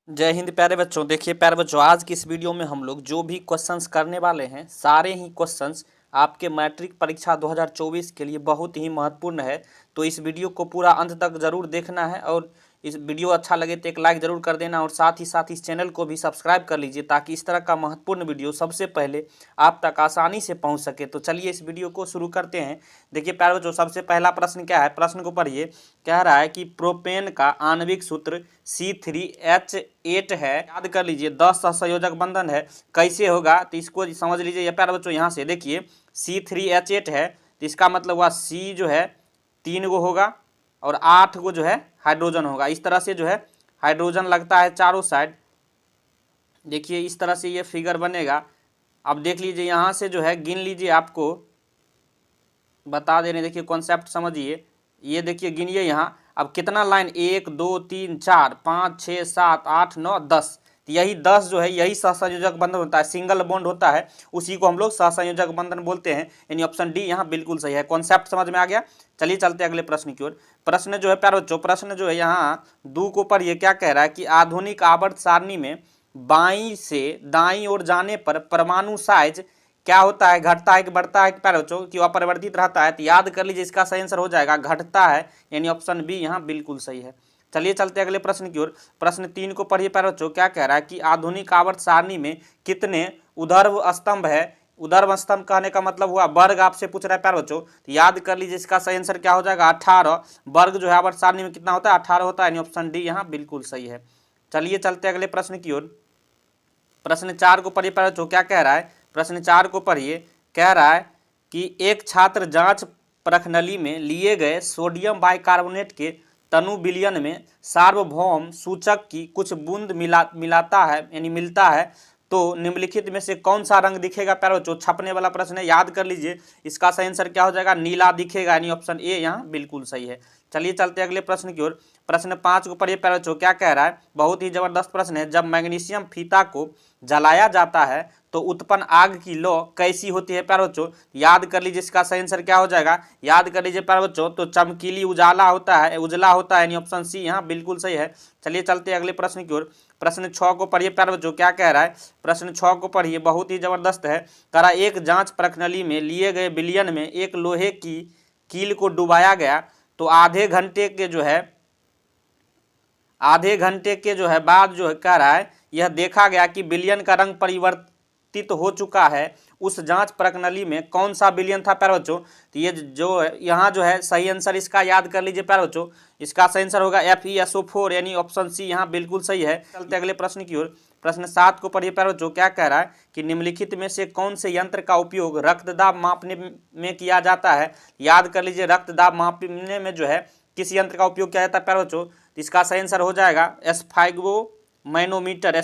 जय हिंद प्यारे बच्चों। देखिए प्यारे बच्चों, आज की इस वीडियो में हम लोग जो भी क्वेश्चंस करने वाले हैं सारे ही क्वेश्चंस आपके मैट्रिक परीक्षा 2024 के लिए बहुत ही महत्वपूर्ण है। तो इस वीडियो को पूरा अंत तक ज़रूर देखना है और इस वीडियो अच्छा लगे तो एक लाइक ज़रूर कर देना और साथ ही साथ इस चैनल को भी सब्सक्राइब कर लीजिए ताकि इस तरह का महत्वपूर्ण वीडियो सबसे पहले आप तक आसानी से पहुंच सके। तो चलिए इस वीडियो को शुरू करते हैं। देखिए प्यारे बच्चों, सबसे पहला प्रश्न क्या है, प्रश्न को पढ़िए। कह रहा है कि प्रोपेन का आणविक सूत्र C3H8 है। याद कर लीजिए 10 सहसंयोजक बंधन है, कैसे होगा तो इसको समझ लीजिए। प्यारे बच्चों यहाँ से देखिए C3H8 है तो इसका मतलब हुआ C जो है 3 गो होगा और 8 गो जो है हाइड्रोजन होगा। इस तरह से जो है हाइड्रोजन लगता है चारों साइड। देखिए इस तरह से ये फिगर बनेगा। अब देख लीजिए यहाँ से जो है गिन लीजिए, आपको बता दे रहे हैं। देखिए कॉन्सेप्ट समझिए, ये देखिए गिनिए यहाँ। अब कितना लाइन, 1 2 3 4 5 6 7 8 9 10। तो यही 10 जो है यही सहसंयोजक बंधन होता है, सिंगल बॉन्ड होता है, उसी को हम लोग सहसंयोजक बंधन बोलते हैं। यानी ऑप्शन डी यहाँ बिल्कुल सही है। कॉन्सेप्ट समझ में आ गया। चलिए चलते हैं अगले प्रश्न की ओर। प्रश्न जो है प्यारे बच्चों, प्रश्न जो है यहाँ 2 को पर ये क्या कह रहा है कि आधुनिक आवर्त सारणी में बाईं से दाईं ओर जाने पर परमाणु साइज क्या होता है, घटता है कि बढ़ता है प्यारे बच्चों, कि अपरिवर्तित रहता है। तो याद कर लीजिए इसका सही आंसर हो जाएगा घटता है, यानी ऑप्शन बी यहाँ बिल्कुल सही है। चलिए चलते अगले प्रश्न की ओर। प्रश्न 3 को पढ़िए प्यारे बच्चों। क्या कह रहा है कि आधुनिक आवर्त सारणी में कितने ऊर्ध्व स्तंभ है। ऊर्ध्व स्तंभ कहने का मतलब हुआ वर्ग, आपसे पूछ रहा है प्यारे बच्चों। तो याद कर लीजिए इसका सही आंसर क्या हो जाएगा 18। वर्ग जो है आवर्त सारणी में कितना होता है, 18 होता है, यानी ऑप्शन डी यहाँ बिल्कुल सही है। चलिए चलते अगले प्रश्न की ओर। प्रश्न 4 को पढ़िए प्यारे बच्चों। क्या कह रहा है, प्रश्न 4 को पढ़िए। कह रहा है कि एक छात्र जांच प्रश्नावली में लिए गए सोडियम बाइकार्बोनेट के तनु विलयन में सार्वभौम सूचक की कुछ बूंद मिलाता है, यानी मिलता है, तो निम्नलिखित में से कौन सा रंग दिखेगा प्यारे बच्चों। छपने वाला प्रश्न है, याद कर लीजिए इसका सही आंसर क्या हो जाएगा, नीला दिखेगा, यानी ऑप्शन ए यहाँ बिल्कुल सही है। चलिए चलते अगले प्रश्न की ओर। प्रश्न 5 को पढ़िए प्यारे बच्चों। क्या कह रहा है, बहुत ही जबरदस्त प्रश्न है। जब मैग्नीशियम फीता को जलाया जाता है तो उत्पन्न आग की लौ कैसी होती है प्यारे बच्चों। याद कर लीजिए इसका सही आंसर क्या हो जाएगा, याद कर लीजिए प्यारे बच्चों, तो चमकीली उजाला होता है, उजला होता है, यानी ऑप्शन सी यहाँ बिल्कुल सही है। चलिए चलते अगले प्रश्न की ओर। प्रश्न 6 को पढ़िए प्यारे बच्चों। क्या कह रहा है, प्रश्न 6 को पढ़िए, बहुत ही जबरदस्त है। कह रहा एक जांच प्रश्नावली में लिए गए विलयन में एक लोहे की कील को डुबाया गया, तो आधे घंटे के जो है बाद जो है कह रहा है यह देखा गया कि विलयन का रंग परिवर्तित हो चुका है। उस जांच प्रश्नावली में कौन सा विलयन था प्यारे बच्चों। तो ये जो यहाँ जो है सही आंसर इसका याद कर लीजिए प्यारे बच्चों, इसका सही आंसर होगा FeSO4, यानी ऑप्शन सी यहाँ बिल्कुल सही है। चलते अगले प्रश्न की ओर। प्रश्न 7 को पढ़िए प्यारे बच्चों। क्या कह रहा है कि निम्नलिखित में से कौन से यंत्र का उपयोग रक्तदाब मापने में किया जाता है। याद कर लीजिए रक्तदाब मापने में जो है किस यंत्र का उपयोग किया जाता है प्यारे बच्चों। इसका सही आंसर हो जाएगा एस्फाइग्नोमैनोमीटर,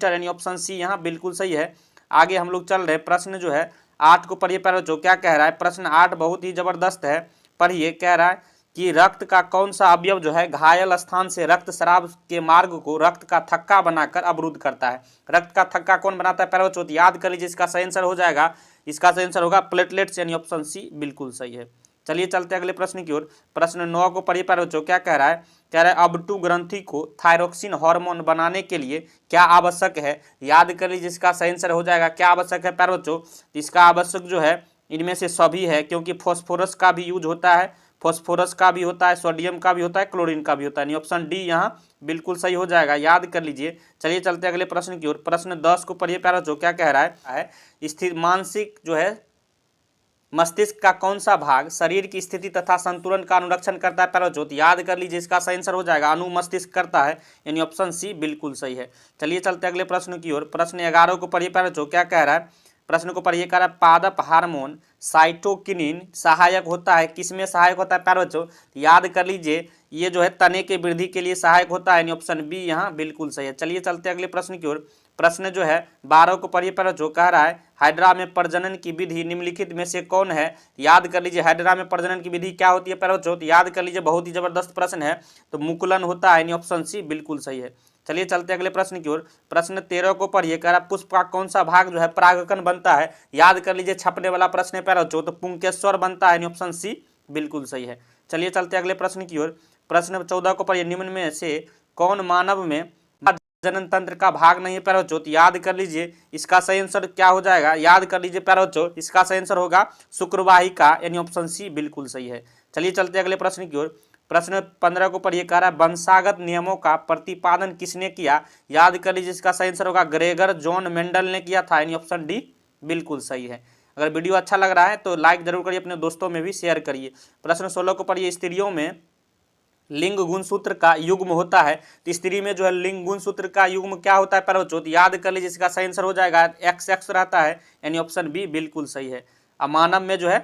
यानी ऑप्शन सी यहाँ बिल्कुल सही है। आगे हम लोग चल रहे प्रश्न जो है 8 को पढ़िए प्यारे बच्चों। क्या कह रहा है, प्रश्न 8 बहुत ही जबरदस्त है, पढ़िए। कह रहा है कि रक्त का कौन सा अवयव जो है घायल स्थान से रक्त स्राव के मार्ग को रक्त का थक्का बनाकर अवरुद्ध करता है। रक्त का थक्का कौन बनाता है प्यारे बच्चों, याद कर लीजिए इसका सही आंसर हो जाएगा, इसका सही आंसर होगा प्लेटलेट्स, यानी ऑप्शन सी बिल्कुल सही है। चलिए चलते अगले प्रश्न की ओर। प्रश्न 9 को पढ़िए प्यारे बच्चों। क्या कह रहा है, कह रहा है अब2 ग्रंथि को थायरोक्सिन हार्मोन बनाने के लिए क्या आवश्यक है। याद कर लीजिए इसका सही आंसर हो जाएगा, क्या आवश्यक है प्यारे बच्चों। इसका आवश्यक जो है इनमें से सभी है, क्योंकि फॉस्फोरस का भी यूज होता है, फॉस्फोरस का भी होता है, सोडियम का भी होता है, क्लोरीन का भी होता है, यानी ऑप्शन डी यहाँ बिल्कुल सही हो जाएगा, याद कर लीजिए। चलिए चलते अगले प्रश्न की ओर। प्रश्न 10 को पढ़िए प्यारे बच्चों। क्या कह रहा है, स्थिर मानसिक जो है मस्तिष्क का कौन सा भाग शरीर की स्थिति तथा संतुलन का अनुरक्षण करता है प्यारे बच्चों। याद कर लीजिए इसका सही आंसर हो जाएगा अनुमस्तिष्क करता है, यानी ऑप्शन सी बिल्कुल सही है। चलिए चलते अगले प्रश्न की ओर। प्रश्न 11 को पढ़िए प्यारे बच्चों। क्या कह रहा है, प्रश्न को पढ़िए। कह रहा है पादप हार्मोन साइटोकिनिन सहायक होता है, किसमें सहायक होता है प्यारे बच्चों। याद कर लीजिए ये जो है तने के वृद्धि के लिए सहायक होता है, यानी ऑप्शन बी यहाँ बिल्कुल सही है। चलिए चलते अगले प्रश्न की ओर। प्रश्न जो है 12 को पढ़िए प्यारे बच्चों। कह रहा है हाइड्रा में प्रजनन की विधि निम्नलिखित में से कौन है। याद कर लीजिए हाइड्रा में प्रजनन की विधि क्या होती है प्यारे बच्चों। याद कर लीजिए बहुत ही जबरदस्त प्रश्न है, तो मुकुलन होता है, यानी ऑप्शन सी बिल्कुल सही है। चलिए चलते अगले प्रश्न की ओर। प्रश्न 13 को पढ़िए। कह रहा पुष्प का कौन सा भाग जो है परागकण बनता है। याद कर लीजिए छपने वाला प्रश्न है प्यारे बच्चों, तो पुंकेश्वर बनता है, यानी ऑप्शन सी बिल्कुल सही है। चलिए चलते अगले प्रश्न की ओर। प्रश्न 14 को पढ़िए। निम्न में से कौन मानव में जनन तंत्र का भाग नहीं है प्यारे बच्चों, तो याद कर लीजिए इसका सही आंसर क्या हो जाएगा, याद कर लीजिए प्यारे बच्चों, इसका सही आंसर होगा शुक्रवाहिका, यानी ऑप्शन सी बिल्कुल सही है। चलिए चलते अगले प्रश्न की ओर। प्रश्न 15 को पढ़िए, कह रहा है वंशागत नियमों का प्रतिपादन किसने किया, याद कर लीजिए इसका सही आंसर होगा ग्रेगर जॉन मेंडल ने किया था, यानी ऑप्शन डी बिल्कुल सही है। अगर वीडियो अच्छा लग रहा है तो लाइक जरूर करिए, अपने दोस्तों में भी शेयर करिए। प्रश्न 16 को पढ़िए, स्त्रियों में लिंग गुणसूत्र का युग्म होता है, तो स्त्री में जो है लिंग गुणसूत्र का युग्म क्या होता है प्यारे बच्चों, तो याद कर लीजिए इसका सही आंसर हो जाएगा XX रहता है, यानी ऑप्शन बी बिल्कुल सही है। अब मानव में जो है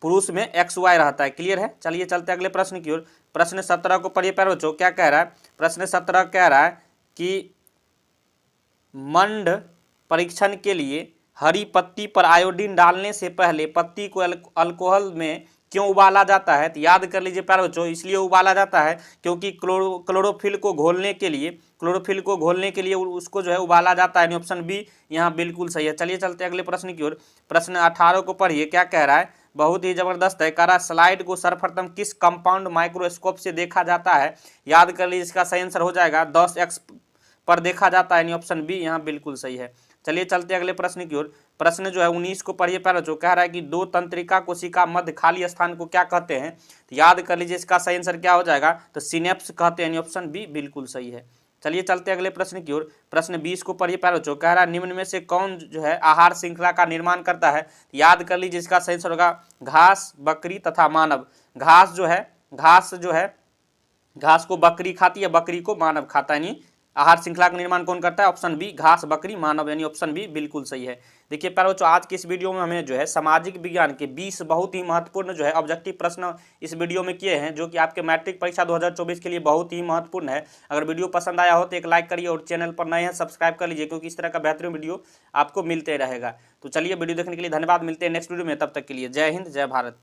पुरुष में XY रहता है। क्लियर है। चलिए चलते अगले प्रश्न की ओर। प्रश्न 17 को पढ़िए प्यारे बच्चों, क्या कह रहा है, प्रश्न 17 कह रहा है कि मंड परीक्षण के लिए हरी पत्ती पर आयोडीन डालने से पहले पत्ती को अल्कोहल में क्यों उबाला जाता है, तो याद कर लीजिए प्यारे बच्चों, इसलिए उबाला जाता है क्योंकि क्लोरोफिल को घोलने के लिए उसको जो है उबाला जाता है, ऑप्शन बी यहाँ बिल्कुल सही है। चलिए चलते अगले प्रश्न की ओर। प्रश्न 18 को पढ़िए, क्या कह रहा है, बहुत ही जबरदस्त है, कह रहा है स्लाइड को सर्वप्रथम किस कंपाउंड माइक्रोस्कोप से देखा जाता है, याद कर लीजिए इसका सही आंसर हो जाएगा 10x पर देखा जाता है, यानी ऑप्शन बी यहाँ बिल्कुल सही है। चलिए चलते अगले प्रश्न की ओर। प्रश्न जो है 19 को पढ़िए प्यारे बच्चों, कह रहा है कि दो तंत्रिका कोशिका मध्य खाली स्थान को क्या कहते हैं, तो याद कर लीजिए इसका सही आंसर क्या हो जाएगा, तो सिनेप्स कहते हैं, यानी ऑप्शन बी बिल्कुल सही है। चलिए चलते अगले प्रश्न की ओर। प्रश्न 20 को पढ़िए प्यारे बच्चों, कह रहा है निम्न में से कौन जो है आहार श्रृंखला का निर्माण करता है, याद कर लीजिए इसका सही आंसर होगा घास, बकरी तथा मानव। घास जो है घास को बकरी खाती है, बकरी को मानव खाता है, यानी आहार श्रृंखला का निर्माण कौन करता है, ऑप्शन बी घास, बकरी, मानव, यानी ऑप्शन बी बिल्कुल सही है। देखिए प्यारे बच्चों, आज के इस वीडियो में हमें जो है सामाजिक विज्ञान के 20 बहुत ही महत्वपूर्ण जो है ऑब्जेक्टिव प्रश्न इस वीडियो में किए हैं, जो कि आपके मैट्रिक परीक्षा 2024 के लिए बहुत ही महत्वपूर्ण है। अगर वीडियो पसंद आया हो तो एक लाइक करिए और चैनल पर नए हैं सब्सक्राइब कर लीजिए, क्योंकि इस तरह का बेहतरीन वीडियो आपको मिलते रहेगा। तो चलिए वीडियो देखने के लिए धन्यवाद, मिलते हैं नेक्स्ट वीडियो में, तब तक के लिए जय हिंद जय भारत।